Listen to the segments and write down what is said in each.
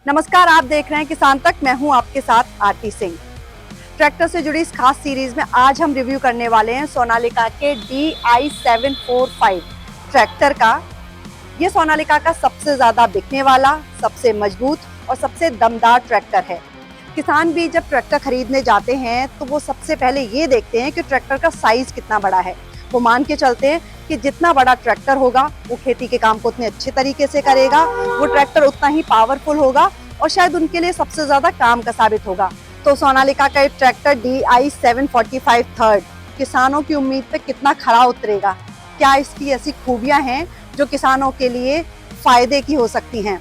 नमस्कार, आप देख रहे हैं किसान तक। मैं हूं आपके साथ आरती सिंह। ट्रैक्टर से जुड़ी इस खास सीरीज में आज हम रिव्यू करने वाले हैं सोनालिका के DI-745 ट्रैक्टर का। ये सोनालिका का सबसे ज्यादा बिकने वाला, सबसे मजबूत और सबसे दमदार ट्रैक्टर है। किसान भी जब ट्रैक्टर खरीदने जाते हैं तो वो सबसे पहले ये देखते हैं कि ट्रैक्टर का साइज कितना बड़ा है। वो मान के चलते हैं कि जितना बड़ा ट्रैक्टर होगा वो खेती के काम को उतने अच्छे तरीके से करेगा, वो ट्रैक्टर उतना ही पावरफुल होगा और शायद उनके लिए सबसे ज्यादा काम का साबित होगा। तो सोनालिका का ये ट्रैक्टर DI-745 थर्ड किसानों की उम्मीद पे कितना खरा उतरेगा? क्या इसकी ऐसी खूबियां हैं जो किसानों के लिए फायदे की हो सकती हैं?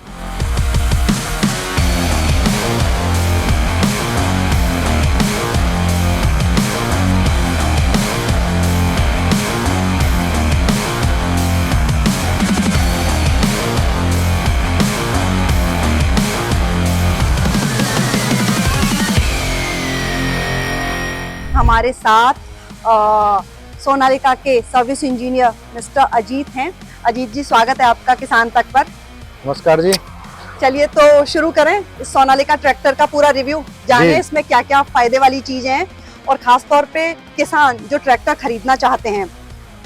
हमारे साथ सोनालिका के सर्विस इंजीनियर मिस्टर अजीत हैं। अजीत जी, स्वागत है आपका किसान तक पर। नमस्कार जी। चलिए तो शुरू करें इस सोनालिका ट्रैक्टर का पूरा रिव्यू, जाने इसमें क्या क्या फायदे वाली चीजें हैं और खास तौर पे किसान जो ट्रैक्टर खरीदना चाहते हैं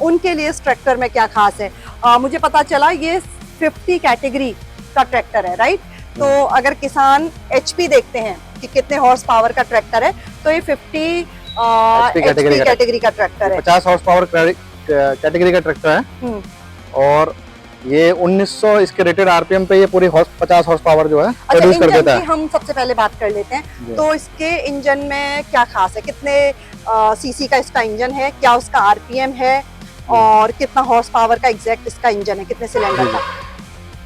उनके लिए इस ट्रैक्टर में क्या खास है। मुझे पता चला ये 50 कैटेगरी का ट्रैक्टर है, राइट? तो अगर किसान HP देखते हैं कि कितने हॉर्स पावर का ट्रैक्टर है, तो ये 50 कैटेगरी का ट्रैक्टर है। 50 हॉर्स पावर कैटेगरी का ट्रैक्टर है और ये 1900 इसके रेटेड आरपीएम पे ये पूरी 50 हॉर्स पावर जो है प्रोड्यूस कर देता है। हम सबसे पहले बात कर लेते हैं, तो इसके इंजन में क्या खास है? कितने सीसी का इसका इंजन है, क्या उसका आरपीएम है और कितना हॉर्स पावर का एग्जैक्ट इसका इंजन है, कितने सिलेंडर का?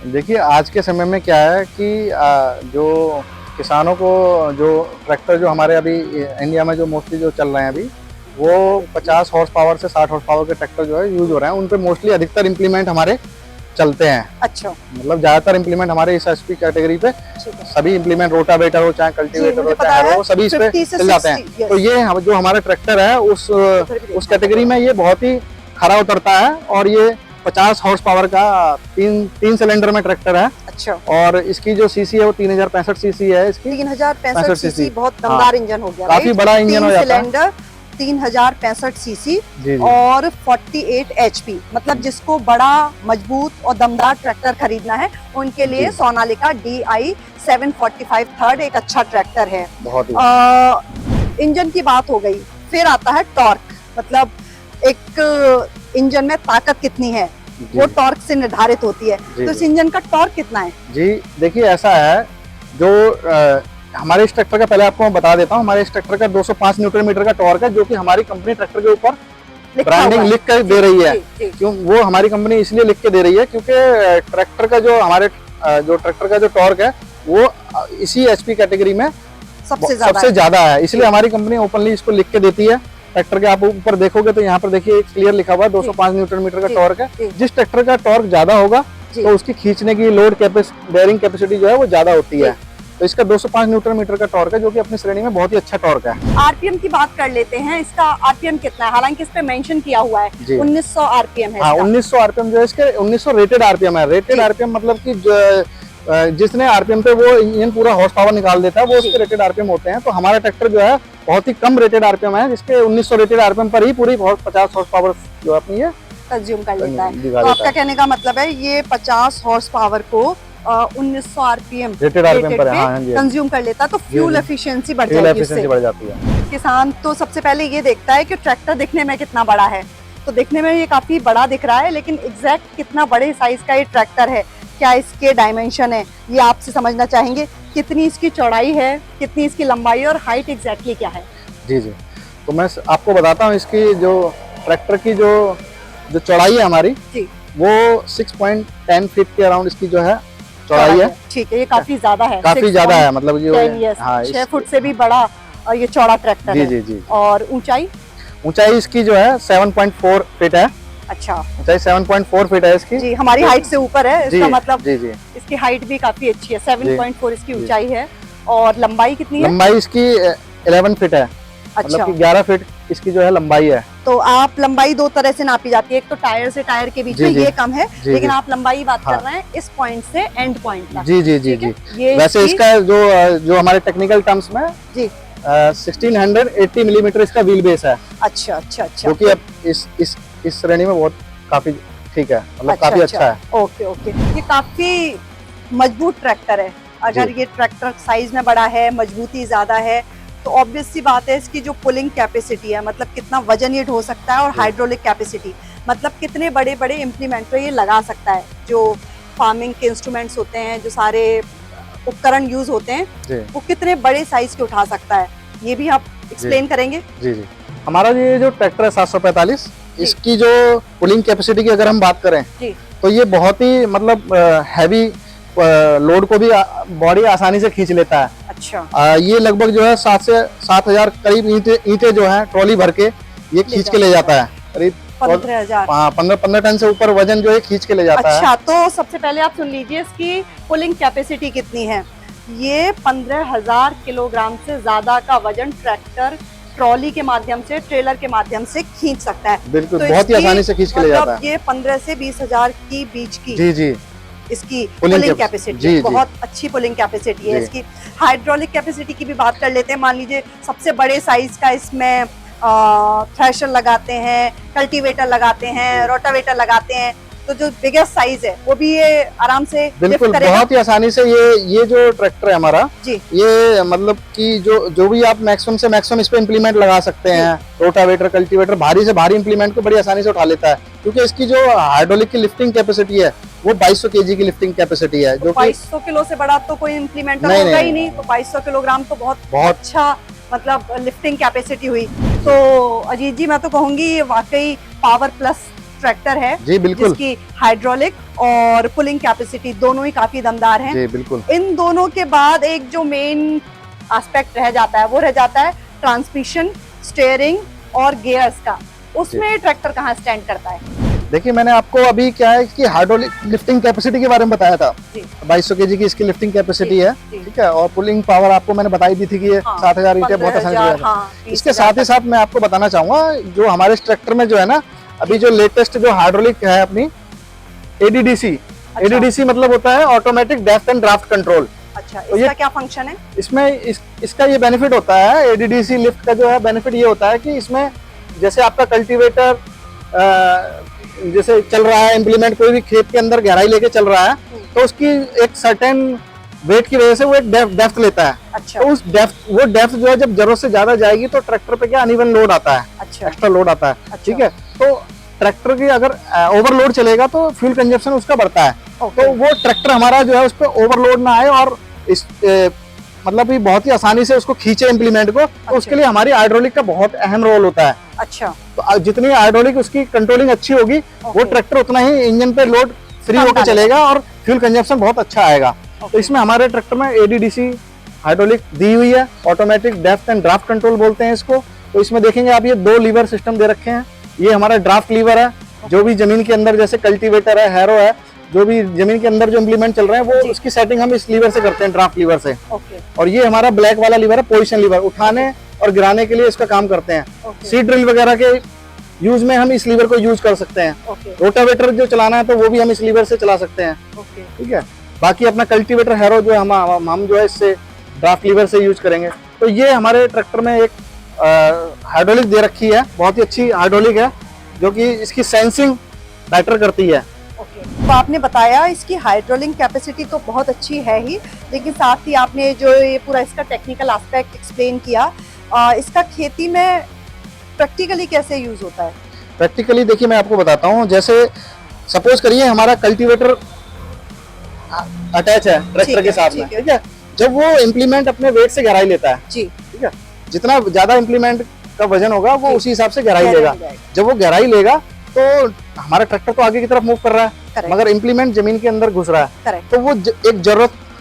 देखिए, आज के समय में क्या है कि जो किसानों को जो ट्रैक्टर जो हमारे अभी इंडिया में जो मोस्टली जो चल रहे हैं अभी, वो 50 हॉर्स पावर से 60 हॉर्स पावर के ट्रैक्टर जो है यूज हो रहे हैं। उन पे मोस्टली अधिकतर इम्प्लीमेंट हमारे चलते हैं। अच्छा, मतलब ज्यादातर इम्प्लीमेंट हमारे इस HP कैटेगरी पे सभी इम्प्लीमेंट, रोटावेटर हो चाहे कल्टीवेटर हो चाहे वो सभी इस पे चल जाते हैं। तो ये जो हमारा ट्रैक्टर है उस कैटेगरी में ये बहुत ही खरा उतरता है और ये 50 हॉर्स पावर का तीन सिलेंडर में ट्रैक्टर है। अच्छा, और इसकी जो सीसी है वो 3065 सीसी है। इसकी 3065 सीसी, बहुत दमदार इंजन हो गया, काफी बड़ा इंजन हो जाता है। सिलेंडर 3065 सीसी और 48 HP। मतलब जिसको बड़ा मजबूत और दमदार ट्रैक्टर खरीदना है उनके लिए सोनालिका DI-745 थर्ड एक अच्छा ट्रैक्टर है। बहुत इंजन की बात हो गई, फिर आता है टॉर्क। मतलब एक इंजन में ताकत कितनी है वो टॉर्क से निर्धारित होती है। तो इस इंजन का टॉर्क कितना है? जी देखिए, ऐसा है जो हमारे इस ट्रैक्टर का, पहले आपको मैं बता देता हूँ, हमारे इस ट्रैक्टर का 205 न्यूटन मीटर का टॉर्क है, जो कि हमारी कंपनी ट्रैक्टर के ऊपर ब्रांडिंग लिख कर दे रही है। क्यों वो हमारी कंपनी इसलिए लिख के दे रही है क्योंकि ट्रैक्टर का जो हमारे जो ट्रैक्टर का जो टॉर्क है वो इसी HP कैटेगरी में सबसे ज्यादा है, इसलिए हमारी कंपनी ओपनली इसको लिख के देती है। ट्रैक्टर के आप ऊपर देखोगे तो यहाँ पर देखिए क्लियर लिखा हुआ है 205 न्यूटन मीटर का टॉर्क है। जिस ट्रैक्टर का टॉर्क ज्यादा होगा तो उसकी खींचने की लोड बेयरिंग कैपेसिटी जो है वो ज्यादा होती है। तो इसका 205 न्यूटन मीटर का टॉर्क है, जो कि अपनी श्रेणी में बहुत ही अच्छा टॉर्क है। आरपीएम की बात कर लेते हैं, इसका आरपीएम कितना है? हालांकि इस पे मेंशन किया हुआ है 1900 आरपीएम है। हाँ, 1900 आरपीएम जो है इसके 1900 रेटेड आरपीएम है। रेटेड आरपीएम मतलब कि जिसने आरपीएम पे वो इंजन पूरा हॉर्स पावर निकाल देता है वो उसके रेटेड आरपीएम होते हैं। तो हमारा ट्रैक्टर जो है बहुत ही कम रेटेड आरपीएम है, जिसके 1900 रेटेड आरपीएम पर ही पूरी 50 हॉर्स पावर जो अपनी ये कंज्यूम कर लेता है। तो आपका कहने का मतलब है ये 50 हॉर्स पावर को 1900 आरपीएम रेटेड आरपीएम पर कंज्यूम कर लेता है। तो फ्यूल एफिशिएंसी बढ़ जाती है। किसान तो सबसे पहले ये देखता है कि ट्रैक्टर दिखने में कितना बड़ा है। तो दिखने में ये काफी बड़ा दिख रहा है, लेकिन एग्जैक्ट कितना बड़े साइज का ये ट्रैक्टर है, क्या इसके डायमेंशन है, ये आपसे समझना चाहेंगे। कितनी इसकी चौड़ाई है, कितनी इसकी लंबाई और हाइट एग्जैक्टली क्या है? जी, तो मैं आपको बताता हूँ इसकी जो ट्रैक्टर की जो चौड़ाई है हमारी वो 6.10 फीट के अराउंड इसकी जो है चौड़ाई है। ठीक है, ये काफी ज्यादा है, काफी ज्यादा है। मतलब ये 6 फुट से भी बड़ा ये चौड़ा ट्रैक्टर है। जी। और ऊंचाई इसकी जो है 7.4 फीट है। अच्छा, ऊंचाई 7.4 फीट है इसकी। जी, हमारी हाइट से ऊपर है इसका मतलब। जी। इसकी हाइट भी काफी अच्छी है, 7.4 इसकी ऊंचाई है। और लंबाई कितनी है? लंबाई इसकी 11 फीट है। अच्छा, मतलब कि 11 फीट इसकी जो है लंबाई है। तो आप लंबाई दो तरह से नापी जाती है, एक तो टायर से टायर के बीच जी, में जी, ये कम है, जी, लेकिन जी, आप लंबाई बात हाँ, कर रहे हैं इस पॉइंट से एंड पॉइंट तक। जी जी जी ठीक है? जी। ये वैसे इसका जो जो हमारे टेक्निकल टर्म्स में जी 1680 मिलीमीटर इसका व्हील बेस है, अच्छा अच्छा अच्छा। जो कि अब इस श्रेणी में बहुत काफी ठीक है, मतलब काफी अच्छा है। ओके ओके, ये काफी मजबूत ट्रैक्टर है। अगर ये ट्रैक्टर साइज में बड़ा है, मजबूती ज्यादा है, तो ऑब्वियस सी बात है इसकी जो पुलिंग कैपेसिटी है, मतलब कितना वजन ये ढो सकता है, और हाइड्रोलिक कैपेसिटी मतलब कितने बड़े बड़े इम्प्लीमेंट ये लगा सकता है। जो फार्मिंग के इंस्ट्रूमेंट्स होते हैं, जो सारे उपकरण यूज होते हैं, वो कितने बड़े साइज के उठा सकता है, ये भी आप एक्सप्लेन करेंगे। जी जी। हमारा ये जो ट्रैक्टर है 745, इसकी जो पुलिंग कैपेसिटी की अगर हम बात करें जी, तो ये बहुत ही मतलब हैवी लोड को भी बॉडी आसानी से खींच लेता है। अच्छा। ये लगभग जो है 7 से 7,000 करीब ईंटें जो है ट्रॉली भर के ये खींच के ले जाता है, करीब 15,000। हाँ 15 टन से ऊपर वजन जो है खींच के ले जाता है। अच्छा, तो सबसे पहले आप सुन लीजिए इसकी पुलिंग कैपेसिटी कितनी है। ये 15,000 किलोग्राम से ज्यादा का वजन ट्रैक्टर ट्रॉली के माध्यम से, ट्रेलर के माध्यम से खींच सकता है। बिल्कुल, तो बहुत ही आसानी से खींच के ले जाता है। ये 15 से 20,000 की बीच की जी जी इसकी पुलिंग कैपेसिटी, बहुत अच्छी पुलिंग कैपेसिटी है इसकी। हाइड्रोलिक कैपेसिटी की भी बात कर लेते हैं। मान लीजिए सबसे बड़े साइज का इसमें थ्रेशर लगाते हैं, कल्टीवेटर लगाते हैं, रोटावेटर लगाते हैं, तो जो बिगेस्ट साइज है वो भी ये आराम से बिल्कुल लिफ्ट करेगा। बहुत ही आसानी से ये जो ट्रैक्टर है हमारा जी, ये मतलब कि जो भी आप मैक्सिमम से मैक्सिमम इस पे इम्प्लीमेंट लगा सकते हैं, रोटावेटर कल्टीवेटर, भारी से भारी इम्प्लीमेंट को बड़ी आसानी से उठा लेता है, क्योंकि इसकी जो हाइड्रोलिक की लिफ्टिंग कैपेसिटी है वो 2200 kg की लिफ्टिंग कैपेसिटी है, जो 2200 किलो से बड़ा तो कोई इम्प्लीमेंट होगा ही नहीं। तो 2200 किलोग्राम तो बहुत अच्छा मतलब लिफ्टिंग कैपेसिटी हुई। तो अजीत जी, मैं तो कहूंगी ये वाकई पावर प्लस ट्रैक्टर है जी, बिल्कुल, जिसकी हाइड्रोलिक और पुलिंग कैपेसिटी दोनों ही काफी दमदार हैं। जी, बिल्कुल। इन दोनों के बाद एक जो मेन एस्पेक्ट रह जाता है वो रह जाता है ट्रांसमिशन, स्टीयरिंग और गियर्स का। उसमें ट्रैक्टर कहाँ स्टैंड करता है? देखिए, मैंने आपको अभी क्या है कि हाइड्रोलिक लिफ्टिंग कैपेसिटी के बारे में बताया था। 2200 kg की इसकी लिफ्टिंग कैपेसिटी है, ठीक है, और पुलिंग पावर आपको मैंने बताई दी थी कि ये 7,000 ईंटें बहुत आसानी से। इसके साथ ही साथ मैं आपको बताना चाहूंगा, जो हमारे इस ट्रैक्टर में जो है ना, अभी जो लेटेस्ट जो हाइड्रोलिक है अपनी ADDC मतलब होता है automatic depth and draft control. अच्छा, इसका क्या फंक्शन है? इसमें इसका ये बेनिफिट होता है, ADDC लिफ्ट का जो है बेनिफिट ये होता है कि इसमें जैसे आपका कल्टीवेटर जैसे चल रहा है, इम्प्लीमेंट कोई भी खेत के अंदर गहराई लेके चल रहा है, तो उसकी एक सर्टेन वेट की वजह से वो एक डेप्थ लेता है। अच्छा। तो वो डेप्थ जो है जब जरूरत से ज्यादा जाएगी तो ट्रैक्टर पे क्या अनइवन लोड आता है, अच्छा, एक्स्ट्रा लोड आता है। अच्छा। ठीक है, तो ट्रैक्टर की अगर ओवरलोड चलेगा तो फ्यूल कंजप्शन उसका बढ़ता है। तो वो ट्रैक्टर हमारा जो है उस पर ओवरलोड ना आए और मतलब भी बहुत ही आसानी से उसको खींचे इम्प्लीमेंट को। तो उसके लिए हमारी हाइड्रोलिक का बहुत अहम रोल होता है। अच्छा। तो जितनी हाइड्रोलिक उसकी कंट्रोलिंग अच्छी होगी, वो ट्रैक्टर उतना ही इंजन पे लोड फ्री होकर चलेगा और फ्यूल कंजप्शन बहुत अच्छा आएगा। तो इसमें हमारे ट्रैक्टर में ADDC हाइड्रोलिक दी हुई है, automatic depth and draft control बोलते हैं इसको। तो इसमें देखेंगे आप, ये 2 लीवर सिस्टम दे रखे हैं। ये हमारा ड्राफ्ट लीवर है, जो भी जमीन के अंदर जैसे कल्टीवेटर है, हैरो है, जो भी जमीन के अंदर जो इम्प्लीमेंट चल रहे हैं वो उसकी सेटिंग हम इस लीवर से करते हैं, ड्राफ्ट लीवर से। और ये हमारा ब्लैक वाला लीवर है, पोजीशन लीवर, उठाने और गिराने के लिए इसका काम करते हैं। सीड ड्रिल वगैरह के यूज में हम इस लीवर को यूज कर सकते हैं। रोटावेटर जो चलाना है तो वो भी हम इस लीवर से चला सकते हैं। ठीक है, बाकी अपना कल्टीवेटर हैरो जो हम जो है इससे ड्राफ्ट लीवर से यूज करेंगे। तो ये हमारे ट्रैक्टर में एक हाइड्रोलिक दे रखी है, बहुत ही अच्छी हाइड्रोलिक है, जो कि इसकी सेंसिंग बेटर करती है। तो आपने बताया इसकी हाइड्रोलिक कैपेसिटी तो बहुत अच्छी है ही, लेकिन साथ ही आपने जो ये पूरा इसका टेक्निकल एस्पेक्ट एक्सप्लेन किया, इसका खेती में प्रैक्टिकली कैसे यूज होता है? प्रैक्टिकली देखिए, मैं आपको बताता हूँ। जैसे सपोज करिए हमारा कल्टीवेटर अटैच है ट्रैक्टर के साथ में, ठीक है, जब वो इम्प्लीमेंट अपने वेट से गहराई लेता है, जी, ठीक है, जितना ज्यादा इम्प्लीमेंट का वजन होगा वो उसी हिसाब से गहराई लेगा। जब वो गहराई लेगा तो हमारा ट्रैक्टर तो आगे की तरफ मूव कर रहा है, मगर इम्प्लीमेंट जमीन के अंदर घुस रहा है, तो वो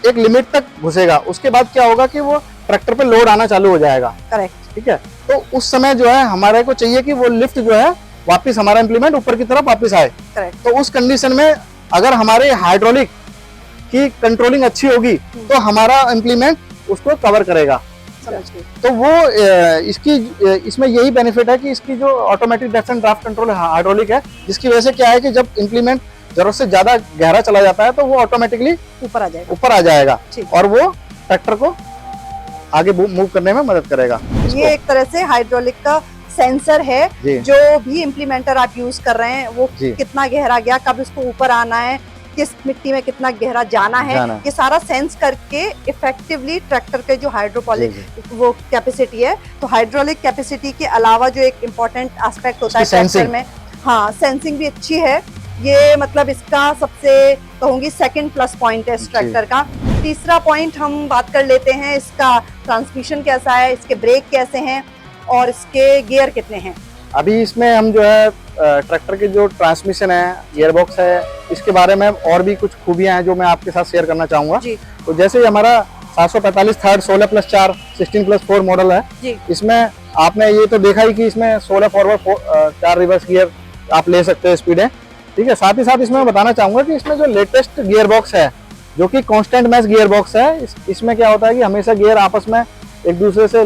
एक लिमिट तक घुसेगा। उसके बाद क्या होगा कि वो ट्रैक्टर पे लोड आना चालू हो जाएगा। करेक्ट, ठीक है। तो उस समय जो है हमारे को चाहिए कि वो लिफ्ट जो है वापस हमारा इम्प्लीमेंट ऊपर की तरफ वापस आए। तो उस कंडीशन में अगर हमारे हाइड्रोलिक की कंट्रोलिंग अच्छी होगी तो हमारा इम्प्लीमेंट उसको कवर करेगा। समझ गई। तो वो इसमें यही बेनिफिट है कि इसकी जो automatic depth and draft control hydraulic है, जिसकी वजह से क्या है कि जब इंप्लीमेंट जरूरत से ज्यादा गहरा चला जाता है तो वो ऑटोमेटिकली ऊपर आ जाएगा और वो ट्रैक्टर को आगे मूव करने में मदद करेगा। ये एक तरह से हाइड्रोलिक का सेंसर है, जो भी इम्प्लीमेंटर आप यूज कर रहे हैं वो कितना गहरा गया, कब इसको ऊपर आना है, किस मिट्टी में कितना गहरा जाना है, ये सारा सेंस करके इफेक्टिवली ट्रैक्टर के जो हाइड्रोलिक वो कैपेसिटी है, तो हाइड्रोलिक कैपेसिटी के अलावा जो एक इम्पोर्टेंट एस्पेक्ट होता है ट्रैक्टर में, हाँ, सेंसिंग भी अच्छी है। ये मतलब इसका सबसे कहूंगी सेकंड प्लस पॉइंट है इस ट्रैक्टर का। तीसरा पॉइंट हम बात कर लेते हैं, इसका ट्रांसमिशन कैसा है, इसके ब्रेक कैसे हैं और इसके गियर कितने हैं। अभी इसमें हम जो है ट्रैक्टर के जो ट्रांसमिशन है, गियरबॉक्स है, इसके बारे में और भी कुछ खूबियां हैं जो मैं आपके साथ शेयर करना चाहूंगा। तो जैसे हमारा 745 थर्ड 16+4 16+4 मॉडल है, इसमें आपने ये तो देखा ही कि इसमें 16 फॉरवर्ड 4 रिवर्स गियर आप ले सकते हो स्पीड है, ठीक है। साथ ही साथ इसमें मैं बताना चाहूंगा कि इसमें जो लेटेस्ट गियरबॉक्स है जो कि कांस्टेंट मैच गियरबॉक्स है, इसमें क्या होता है कि हमेशा गियर आपस में एक दूसरे से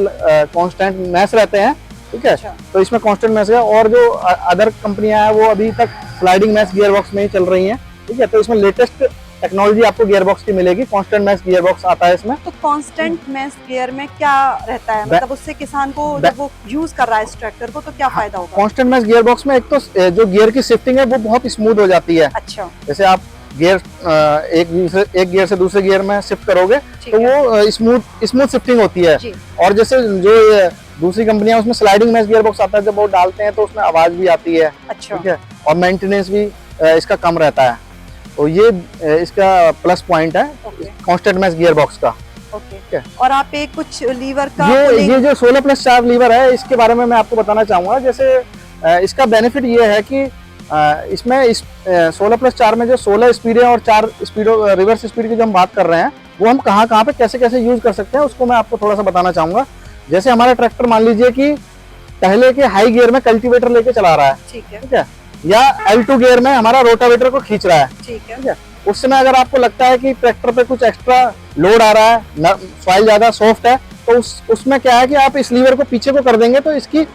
कांस्टेंट मैच रहते हैं, ठीक है। तो इसमें कांस्टेंट मैच है और जो अदर कंपनियां हैं वो अभी तक स्लाइडिंग मैच गियरबॉक्स में ही चल रही हैं, ठीक है। तो इसमें लेटेस्ट टेक्नोलॉजी आपको गियरबॉक्स की मिलेगी, कांस्टेंट मैच गियरबॉक्स आता है इसमें। तो कांस्टेंट मैच गियर में क्या रहता है, मतलब उससे किसान को जब वो यूज कर रहा है इस ट्रैक्टर को तो क्या फायदा होगा? कांस्टेंट मैच गियरबॉक्स में एक तो जो गियर की शिफ्टिंग है वो बहुत स्मूथ हो जाती है। अच्छा। जैसे आप गियर एक गियर से दूसरे गियर में शिफ्ट करोगे तो वो स्मूथ शिफ्टिंग होती है। और जैसे जो दूसरी कंपनियां उसमें स्लाइडिंग मैच गियरबॉक्स आता है, जब वो डालते हैं तो उसमें आवाज भी आती है, ठीक है, और मेंटेनेंस भी इसका कम रहता है। तो ये इसका प्लस पॉइंट है कांस्टेंट मैच गियरबॉक्स का। ओके। और आप एक कुछ लीवर का ये जो 16+4 लीवर है, इसके बारे में मैं आपको बताना चाहूंगा। जैसे इसका बेनिफिट ये है कि इसमें इस 16+4 में जो 16 स्पीड है और 4 स्पीड रिवर्स स्पीड की जो हम बात कर रहे हैं वो हम कहाँ पे कैसे यूज कर सकते हैं उसको मैं आपको थोड़ा सा बताना चाहूंगा। जैसे हमारा ट्रैक्टर मान लीजिए कि पहले के हाई गियर में कल्टीवेटर लेके चला रहा है, ठीक है, या L2 गियर में हमारा रोटावेटर को खींच रहा है, ठीक है। उस समय अगर आपको लगता है कि ट्रैक्टर पे कुछ एक्स्ट्रा लोड आ रहा है, सॉइल ज्यादा सॉफ्ट है, तो उसमें क्या है कि आप इस लीवर को पीछे को कर देंगे तो इसकी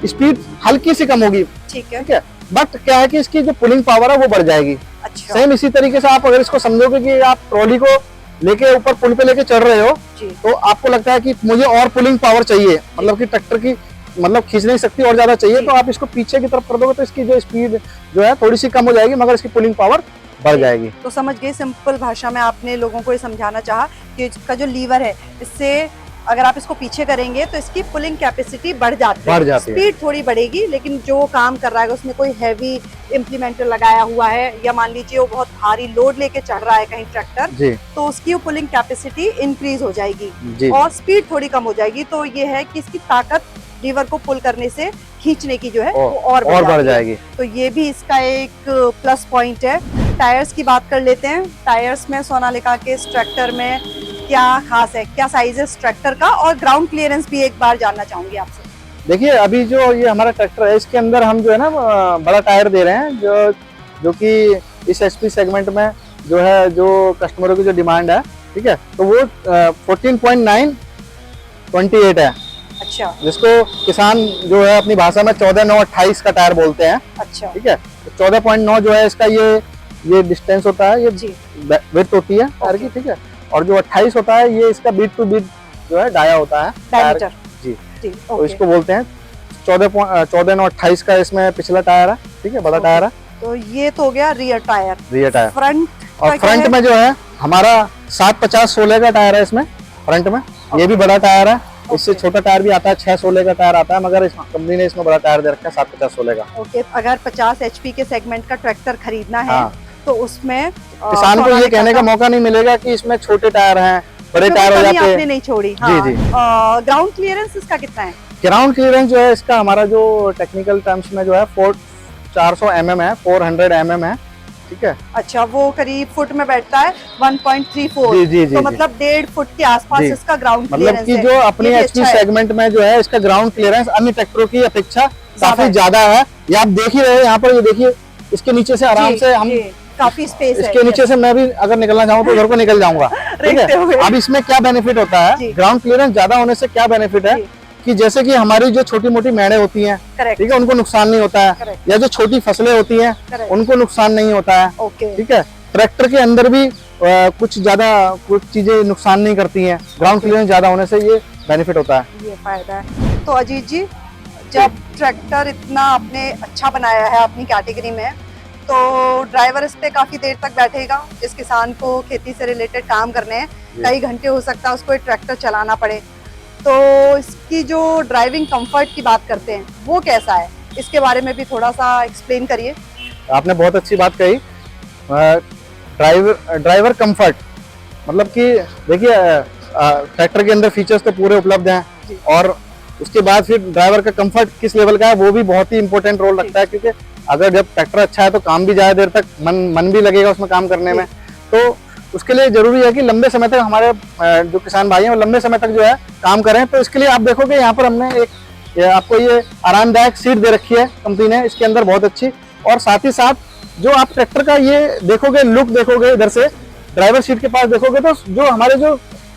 स्पीड हल्की सी कम होगी, ठीक है। बट क्या है कि इसकी जो पुलिंग पावर है वो बढ़ जाएगी। अच्छा। सेम इसी तरीके से आप अगर इसको समझोगे कि आप ट्रॉली को लेके ऊपर पुल पे लेके चढ़ रहे हो तो आपको लगता है कि मुझे और पुलिंग पावर चाहिए, मतलब कि ट्रैक्टर की मतलब खींचने की शक्ति और ज्यादा चाहिए, तो आप इसको पीछे की तरफ कर दोगे तो इसकी जो स्पीड जो है थोड़ी सी कम हो जाएगी, मगर इसकी पुलिंग पावर बढ़ जाएगी। तो समझ गए, सिंपल भाषा में आपने लोगों को ये समझाना चाहा कि इसका जो लीवर है, इससे अगर आप इसको पीछे करेंगे तो इसकी पुलिंग कैपेसिटी बढ़ जाती है, स्पीड थोड़ी बढ़ेगी, लेकिन जो काम कर रहा है उसमें कोई हैवी इम्प्लीमेंटर लगाया हुआ है या मान लीजिए वो बहुत भारी लोड लेके चढ़ रहा है कहीं ट्रैक्टर, तो उसकी पुलिंग कैपेसिटी इंक्रीज हो जाएगी और स्पीड थोड़ी कम हो जाएगी। तो ये है कि इसकी ताकत लीवर को पुल करने से खींचने की जो है वो और बढ़ जाएगी। तो ये भी इसका एक प्लस पॉइंट है। टायर्स की बात कर लेते हैं। टायर्स में सोनालिका के इस ट्रैक्टर में क्या खास है, क्या साइज है इस ट्रैक्टर का, और ग्राउंड क्लियरेंस भी एक बार जानना चाहूंगी आपसे। देखिए, अभी जो ये हमारा ट्रैक्टर है इसके अंदर हम जो है ना बड़ा टायर दे रहे हैं, जो कि इस एचपी सेगमेंट में जो है जो कस्टमरों की जो डिमांड है, ठीक है, तो वो 14.9/28 है। अच्छा। जिसको किसान जो है अपनी भाषा में 14/9/28 का टायर बोलते हैं। अच्छा। ठीक है, 14.9 जो है इसका ये डिस्टेंस होता है, ये विड्थ होती है टायर की, ठीक है, और जो 28 होता है ये इसका बीट टू बीट जो है डाया होता है टायर जी। तो इसको बोलते हैं 14/9/28 का इसमें पिछला टायर है, ठीक है, बड़ा टायर है। तो ये तो हो गया रियर टायर। फ्रंट और फ्रंट में जो है हमारा 750/16 का टायर है इसमें फ्रंट में। ये भी बड़ा टायर है, इससे छोटा टायर भी आता है, 6/16 का टायर आता है, मगर इस कंपनी ने इसमें बड़ा टायर दे रखा है 750/16 का। ओके। अगर 50 HP के सेगमेंट का ट्रैक्टर खरीदना है तो उसमें किसान को ये कहने का मौका नहीं मिलेगा कि इसमें छोटे टायर हैं, बड़े टायर हो जाते हैं। आपने नहीं छोड़ी। हाँ। जी। ग्राउंड क्लियरेंस इसका कितना है? ग्राउंड क्लियरेंस जो है इसका हमारा जो टेक्निकल टर्म्स में जो है 400 mm है, 400 mm है, ठीक है। अच्छा, वो करीब फुट में बैठता है 1.34। जी। तो मतलब 1.5 फुट के आसपास इसका ग्राउंड क्लियरेंस मतलब कि जो अपनी एचपी सेगमेंट में जो है इसका ग्राउंड क्लियरेंस अन्य ट्रैक्टरों की अपेक्षा काफी ज्यादा है। ये आप देख ही रहे हैं यहाँ पर, ये देखिए इसके नीचे से आराम से हम काफी स्पेस है। इसके नीचे से मैं भी अगर निकलना चाहूँ तो घर को निकल जाऊंगा। ठीक है। अब इसमें क्या बेनिफिट होता है, ग्राउंड क्लियरेंस ज्यादा होने से क्या बेनिफिट है कि जैसे कि हमारी जो छोटी मोटी मेड़े होती हैं, ठीक है, उनको नुकसान नहीं होता है, या जो छोटी फसलें होती हैं उनको नुकसान नहीं होता है। ठीक है। ट्रैक्टर के अंदर भी कुछ चीजें नुकसान नहीं करती हैं। ग्राउंड क्लियरेंस ज्यादा होने से ये बेनिफिट होता है, ये फायदा है। तो अजीत जी, जब ट्रैक्टर इतना आपने अच्छा बनाया है अपनी कैटेगरी में, तो ड्राइवर इस पे काफी देर तक बैठेगा। जिस किसान को खेती से रिलेटेड काम करने हैं, कई घंटे हो सकता है उसको एक ट्रैक्टर चलाना पड़े, तो इसकी जो ड्राइविंग कंफर्ट की बात करते हैं वो कैसा है, इसके बारे में भी थोड़ा सा एक्सप्लेन करिए। आपने बहुत अच्छी बात कही। ड्राइवर कंफर्ट मतलब कि देखिए, ट्रैक्टर के अंदर फीचर्स तो पूरे उपलब्ध हैं, और उसके बाद फिर ड्राइवर का कंफर्ट किस लेवल का है वो भी बहुत ही इंपॉर्टेंट रोल रखता है, क्योंकि अगर जब ट्रैक्टर अच्छा है तो काम भी ज्यादा देर तक मन भी लगेगा उसमें काम करने में। तो उसके लिए जरूरी है कि लंबे समय तक हमारे जो किसान भाई हैं वो लंबे समय तक जो है काम करें। तो इसके लिए आप देखोगे यहाँ पर हमने आपको ये आरामदायक सीट दे रखी है कंपनी ने इसके अंदर, बहुत अच्छी। और साथ ही साथ जो आप ट्रैक्टर का ये देखोगे, लुक देखोगे, इधर से ड्राइवर सीट के पास देखोगे तो जो हमारे जो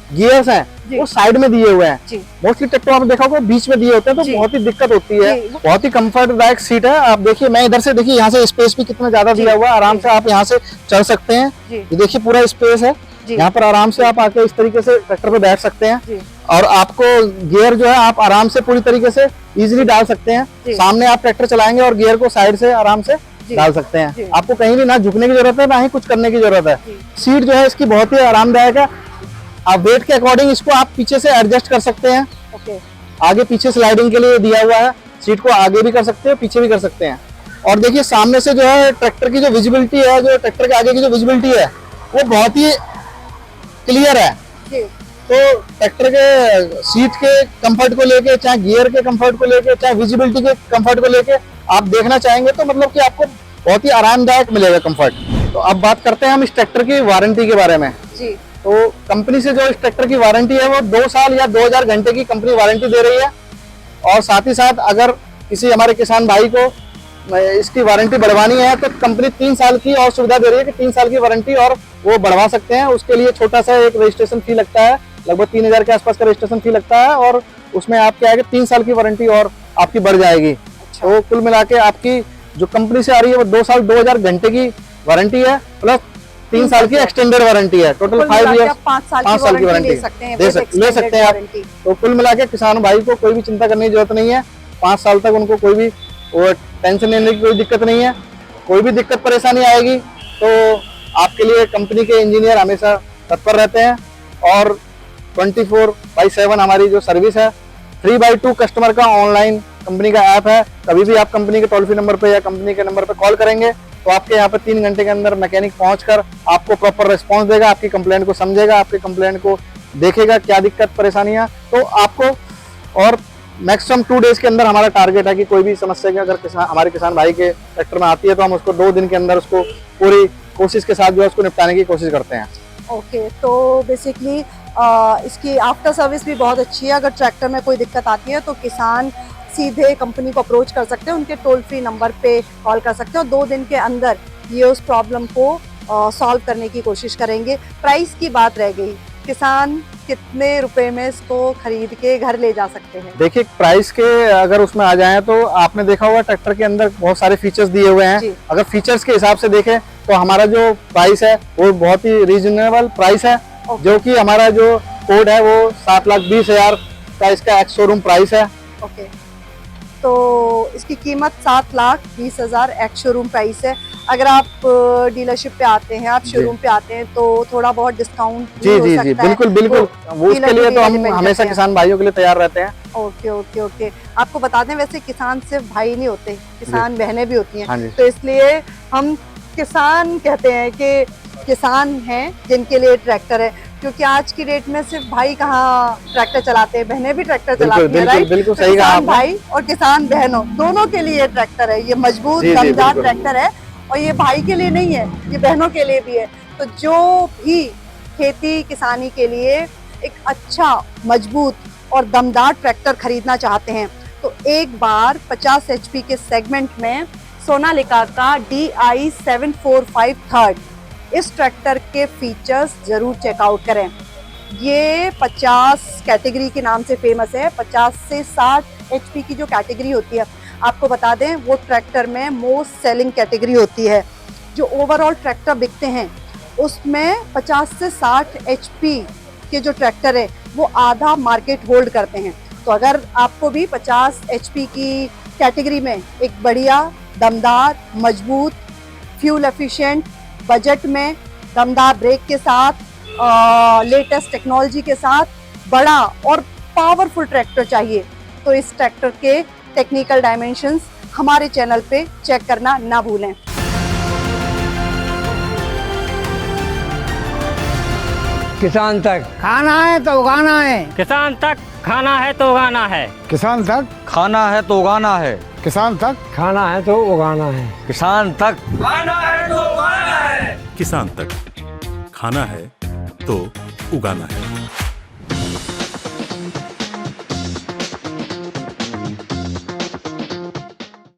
गियर्स हैं वो साइड में दिए हुए हैं। मोस्टली ट्रैक्टर आपने देखा होगा बीच में दिए होते हैं, तो बहुत ही दिक्कत होती है। बहुत ही कंफर्टदायक सीट है। आप देखिए, मैं इधर से देखिए, यहाँ से स्पेस भी कितना ज्यादा दिया हुआ है, आराम से आप यहाँ से चल सकते हैं। ये देखिए पूरा स्पेस है, यहाँ पर आराम से आप आके इस तरीके से ट्रैक्टर पे बैठ सकते हैं, और आपको गियर जो है आप आराम से पूरी तरीके से इजीली डाल सकते हैं। सामने आप ट्रैक्टर चलाएंगे और गियर को साइड से आराम से डाल सकते हैं। आपको कहीं भी ना झुकने की जरूरत है, ना ही कुछ करने की जरूरत है। सीट जो है इसकी बहुत ही आरामदायक है। आप वेट के अकॉर्डिंग इसको आप पीछे से एडजस्ट कर सकते हैं। आगे पीछे स्लाइडिंग के लिए दिया हुआ है, सीट को आगे भी कर सकते हैं, पीछे भी कर सकते हैं। और देखिए सामने से जो है ट्रैक्टर की जो विजिबिलिटी है, जो ट्रैक्टर के आगे की जो विजिबिलिटी है वो बहुत ही क्लियर है। तो ट्रैक्टर के सीट के कंफर्ट को लेके, चाहे गियर के कंफर्ट को लेके, चाहे विजिबिलिटी के कंफर्ट को लेके आप देखना चाहेंगे तो मतलब कि आपको बहुत ही आरामदायक मिलेगा कंफर्ट। तो अब बात करते हैं हम इस ट्रैक्टर की वारंटी के बारे में। तो कंपनी से जो इस ट्रैक्टर की वारंटी है वो 2 साल या 2000 घंटे की कंपनी वारंटी दे रही है। और साथ ही साथ अगर किसी हमारे किसान भाई को इसकी वारंटी बढ़वानी है तो कंपनी 3 साल की और सुविधा दे रही है कि 3 साल की वारंटी और वो बढ़वा सकते हैं। उसके लिए छोटा सा एक रजिस्ट्रेशन फी लगता है, लगभग 3000 के आसपास का रजिस्ट्रेशन फी लगता है, और उसमें आप क्या है कि 3 साल की वारंटी और आपकी बढ़ जाएगी। तो कुल मिला के आपकी जो कंपनी से आ रही है वो 2 साल 2000 घंटे की वारंटी है, प्लस 3 साल की एक्सटेंडेड वारंटी है। टोटल 5 ईयर 5 साल की वारंटी ले सकते हैं आप। तो कुल मिला के किसान भाई को कोई भी चिंता करने की जरूरत नहीं है। 5 साल तक उनको कोई भी टेंशन लेने की कोई दिक्कत नहीं है। कोई भी दिक्कत परेशानी आएगी तो आपके लिए कंपनी के इंजीनियर हमेशा तत्पर रहते हैं। और 24/7 हमारी जो सर्विस है, 3/2 कस्टमर का ऑनलाइन कंपनी का ऐप है। कभी भी आप कंपनी के टोल फ्री नंबर पे या कंपनी के नंबर पे कॉल करेंगे तो आपके यहाँ पे 3 घंटे के अंदर मैकेनिक पहुंचकर आपको प्रॉपर रिस्पांस देगा, आपकी कंप्लेंट को समझेगा, आपकी कंप्लेंट को देखेगा क्या दिक्कत परेशानियां, तो आपको। और मैक्सिमम 2 डेज के अंदर हमारा टारगेट है कि कोई भी समस्या की अगर हमारे किसान भाई के ट्रैक्टर में आती है तो हम उसको 2 दिन के अंदर उसको पूरी कोशिश के साथ जो है उसको निपटाने की कोशिश करते हैं। ओके, तो बेसिकली इसकी आफ्टर सर्विस भी बहुत अच्छी है। अगर ट्रैक्टर में कोई दिक्कत आती है तो किसान सीधे कंपनी को अप्रोच कर सकते हैं, उनके टोल फ्री नंबर पे कॉल कर सकते हैं और 2 दिन के अंदर ये उस प्रॉब्लम को सॉल्व करने की कोशिश करेंगे। प्राइस की बात रह गई, किसान कितने रुपए में इसको खरीद के घर ले जा सकते हैं? देखिए प्राइस के अगर उसमें आ जाएं तो आपने देखा होगा ट्रैक्टर के अंदर बहुत सारे फीचर्स दिए हुए हैं। अगर फीचर्स के हिसाब से देखें तो हमारा जो प्राइस है वो बहुत ही रीजनेबल प्राइस है। जो कि हमारा जो कोड है वो 7,20,000 का इसका एक्स शोरूम प्राइस है। ओके, तो इसकी कीमत 7,20,000 एक्स शोरूम प्राइस है। अगर आप डीलरशिप पे आते हैं, आप शोरूम पे आते हैं तो थोड़ा बहुत डिस्काउंट जी बिल्कुल वो उसके लिए तो हम हमेशा किसान भाइयों के लिए तैयार रहते हैं। ओके, आपको बता दें वैसे किसान सिर्फ भाई नहीं होते, किसान बहनें भी होती हैं, तो इसलिए हम किसान कहते हैं कि किसान हैं जिनके लिए ट्रैक्टर है, क्योंकि आज की डेट में सिर्फ भाई कहाँ ट्रैक्टर चलाते हैं, बहनें भी ट्रैक्टर चलाती हैं, राइट? बिल्कुल सही कहा आपने। भाई और किसान बहनों दोनों के लिए ट्रैक्टर है। ये मजबूत दमदार ट्रैक्टर है और ये भाई के लिए नहीं है, ये बहनों के लिए भी है। तो जो भी खेती किसानी के लिए एक अच्छा मजबूत और दमदार ट्रैक्टर खरीदना चाहते हैं तो एक बार 50 HP के सेगमेंट में सोनालिका का DI-745 थर्ड। इस ट्रैक्टर के फीचर्स जरूर चेकआउट करें। ये 50 कैटेगरी के नाम से फेमस है। 50 से 60 HP की जो कैटेगरी होती है, आपको बता दें वो ट्रैक्टर में मोस्ट सेलिंग कैटेगरी होती है। जो ओवरऑल ट्रैक्टर बिकते हैं उसमें 50 से 60 HP के जो ट्रैक्टर है वो आधा मार्केट होल्ड करते हैं। तो अगर आपको भी 50 HP की कैटेगरी में एक बढ़िया, दमदार, मजबूत, फ्यूल एफिशिएंट, बजट में, दमदार ब्रेक के साथ, लेटेस्ट टेक्नोलॉजी के साथ बड़ा और पावरफुल ट्रैक्टर चाहिए तो इस ट्रैक्टर के टेक्निकल डायमेंशंस हमारे चैनल पे चेक करना ना भूलें। किसान तक खाना है तो उगाना है, किसान तक खाना है तो उगाना है, किसान तक खाना है तो उगाना है, किसान तक खाना है तो उगाना है, किसान तक खाना है तो उगाना है, किसान तक खाना है तो उगाना है।